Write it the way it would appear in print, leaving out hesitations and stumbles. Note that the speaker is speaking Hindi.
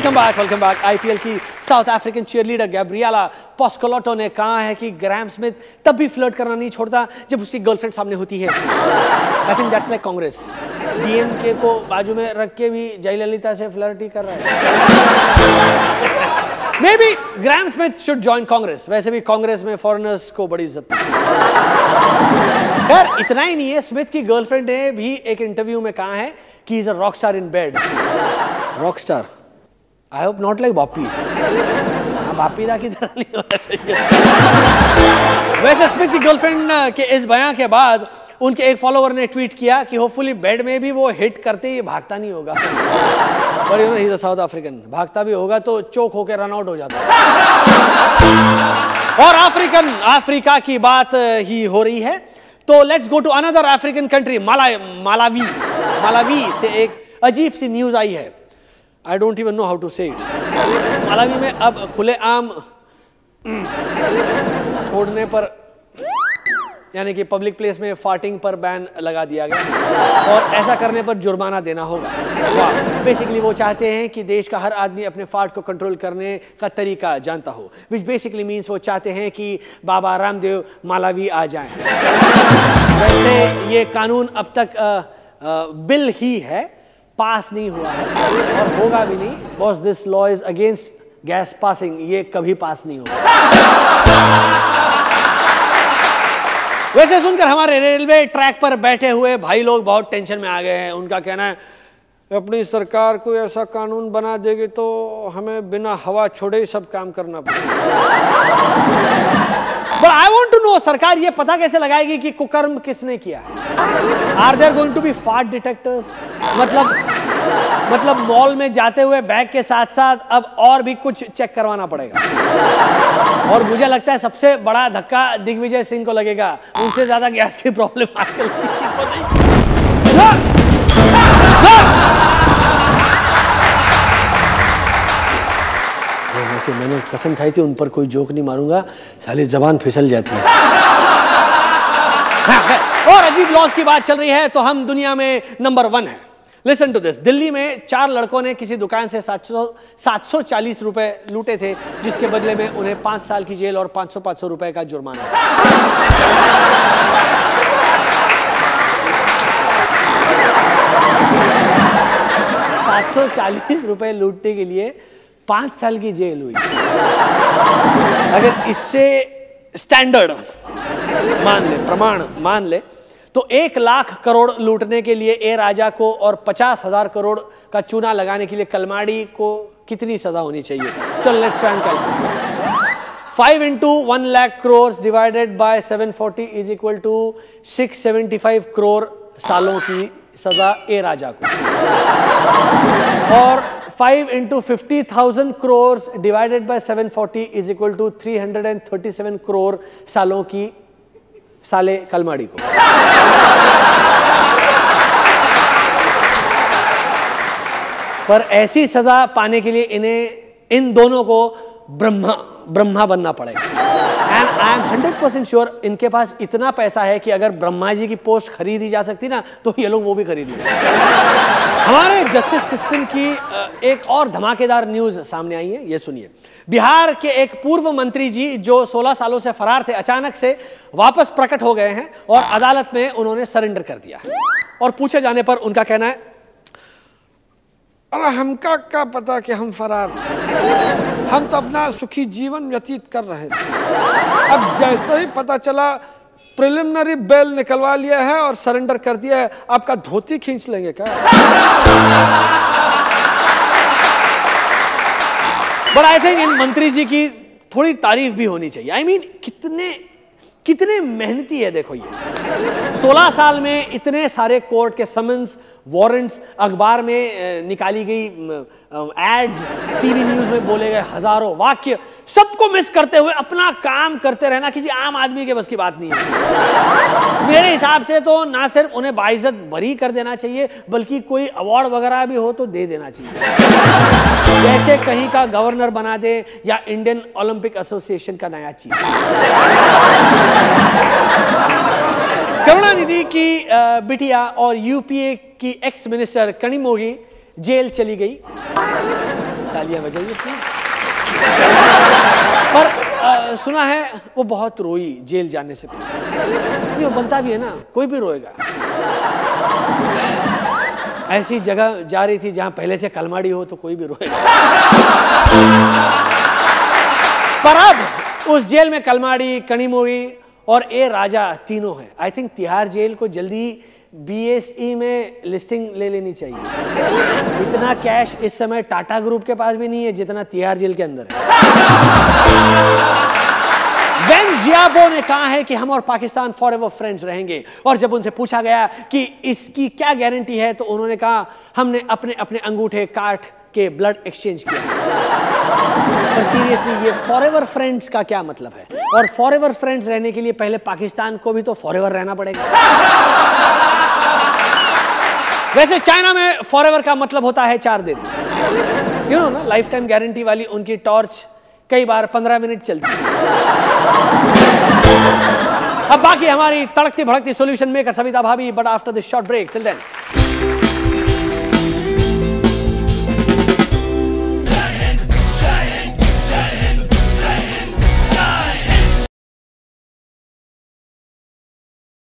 Welcome back. आईपीएल की साउथ अफ्रीकन चीयरलीडर गैब्रिएला पोस्कोलोटो ने कहा है कि ग्राहम स्मिथ तब भी फ्लर्ट करना नहीं छोड़ता जब उसकी गर्लफ्रेंड सामने होती है। I think that's like Congress, DMK को बाजू में रख के भी जयललिता से फ्लर्ट ही कर रहा है। May be Graham Smith should join Congress. वैसे भी कांग्रेस में फॉरेनर्स को बड़ी इज्जत है। खैर इतना ही नहीं है, स्मिथ की गर्लफ्रेंड ने भी एक इंटरव्यू में कहा है कि is a rock star in bed. Rock star, I hope not like Bapi. Bapi da की तरह नहीं होना चाहिए। वैसे स्मिथ की गर्लफ्रेंड के इस बयान के बाद उनके एक फॉलोवर ने ट्वीट किया कि होपफुली बेड में भी वो हिट करते ही भागता नहीं होगा। पर you know he is a south African, भागता भी होगा तो चोक होकर रन आउट हो जाता। और अफ्रीका की बात ही हो रही है तो let's go to another African country, Malawi से एक अजीब सी न्यूज आई है। I don't even know how to say it. Malawi में अब खुलेआम छोड़ने पर यानी कि पब्लिक प्लेस में फार्टिंग पर बैन लगा दिया गया और ऐसा करने पर जुर्माना देना होगा। बेसिकली वो चाहते हैं कि देश का हर आदमी अपने फार्ट को कंट्रोल करने का तरीका जानता हो, विच बेसिकली मीन्स वो चाहते हैं कि बाबा रामदेव मालावी आ जाएं। वैसे ये कानून अब तक बिल ही है, पास नहीं हुआ है और होगा भी नहीं। Boss this law is against gas passing, ये कभी पास नहीं होगा। वैसे सुनकर हमारे रेलवे ट्रैक पर बैठे हुए भाई लोग बहुत टेंशन में आ गए हैं। उनका कहना है अपनी सरकार कोई ऐसा कानून बना देगी तो हमें बिना हवा छोड़े ही सब काम करना पड़ेगा। But I want to know, सरकार ये पता कैसे लगाएगी कि कुकर्म किसने किया है? Are there going to be fart detectors? मतलब मॉल में जाते हुए बैग के साथ साथ अब और भी कुछ चेक करवाना पड़ेगा। और मुझे लगता है सबसे बड़ा धक्का दिग्विजय सिंह को लगेगा। उनसे ज्यादा गैस की प्रॉब्लम आजकल किसी को नहीं। कि मैंने कसम खाई थी उन पर कोई जोक नहीं मारूंगा, साली जबान फिसल जाती है। और अजीब लॉस की बात चल रही है तो हम दुनिया में नंबर 1 है। Listen to this. दिल्ली में 4 लड़कों ने किसी दुकान से 740 रुपए लूटे थे, जिसके बदले में उन्हें 5 साल की जेल और 500 रुपए का जुर्माना। 740 रुपए लूटने के लिए 5 साल की जेल हुई। अगर इससे स्टैंडर्ड मान ले, प्रमाण मान ले, तो 1 लाख करोड़ लूटने के लिए ए राजा को और 50,000 करोड़ का चूना लगाने के लिए कलमाड़ी को कितनी सजा होनी चाहिए? चलो let's try and calculate. 5 into 1 lakh crores divided by 740 is equal to 675 crore सालों की सजा ए राजा को। और 5 into 50,000 crores divided by 740 is equal to 337 crore सालों की साले कलमाड़ी को। पर ऐसी सजा पाने के लिए इन दोनों को ब्रह्मा बनना पड़ेगा। एंड आई एम 100% श्योर इनके पास इतना पैसा है कि अगर ब्रह्मा जी की पोस्ट खरीदी जा सकती ना तो ये लोग वो भी खरीद लेंगे। हमारे जस्टिस सिस्टम की एक और धमाकेदार न्यूज सामने आई है, ये सुनिए। बिहार के एक पूर्व मंत्री जी जो 16 सालों से फरार थे, अचानक से वापस प्रकट हो गए हैं और अदालत में उन्होंने सरेंडर कर दिया। और पूछे जाने पर उनका कहना है, अरे हमका क्या पता कि हम फरार थे, हम तो अपना सुखी जीवन व्यतीत कर रहे थे। अब जैसे ही पता चला प्रिलिमिनरी बेल निकलवा लिया है और सरेंडर कर दिया है, आपका धोती खींच लेंगे क्या? बट आई थिंक इन मंत्री जी की थोड़ी तारीफ भी होनी चाहिए। आई मीन कितने मेहनती है। देखो ये 16 साल में इतने सारे कोर्ट के समन्स, वारंट्स, अखबार में निकाली गई एड्स, टीवी न्यूज में बोले गए हजारों वाक्य, सबको मिस करते हुए अपना काम करते रहना किसी आम आदमी के बस की बात नहीं है। मेरे हिसाब से तो ना सिर्फ उन्हें बाइज्जत बरी कर देना चाहिए बल्कि कोई अवार्ड वगैरह भी हो तो दे देना चाहिए, जैसे कहीं का गवर्नर बना दे या इंडियन ओलंपिक एसोसिएशन का नया चीफ। करुणानिधि की बिटिया और यूपीए की एक्स मिनिस्टर कनिमोझी जेल चली गई। तालियां बजाइए प्लीज। पर सुना है वो बहुत रोई जेल जाने से पहले। ये बनता भी है ना, कोई भी रोएगा। ऐसी जगह जा रही थी जहां पहले से कलमाड़ी हो तो कोई भी रोएगा। पर अब उस जेल में कलमाड़ी, कणिमोड़ी और ए राजा तीनों हैं। आई थिंक तिहाड़ जेल को जल्दी BSE में लिस्टिंग ले लेनी चाहिए। इतना कैश इस समय टाटा ग्रुप के पास भी नहीं है जितना तिहाड़ जेल के अंदर है। वेन जियाबो ने कहा है कि हम और पाकिस्तान फॉरएवर फ्रेंड्स रहेंगे, और जब उनसे पूछा गया कि इसकी क्या गारंटी है तो उन्होंने कहा हमने अपने अपने अंगूठे काट के ब्लड एक्सचेंज किया। पर सीरियसली ये फॉरएवर फ्रेंड्स का क्या मतलब है? और फॉरएवर फ्रेंड्स रहने के लिए पहले पाकिस्तान को भी तो फॉरएवर रहना पड़ेगा। वैसे चाइना में फॉरएवर का मतलब होता है 4 दिन। यू नो ना, लाइफ टाइम गारंटी वाली उनकी टॉर्च कई बार 15 मिनट चलती है। अब बाकी हमारी तड़कती भड़कती solution maker Savita Bhabhi, but after this short break, till then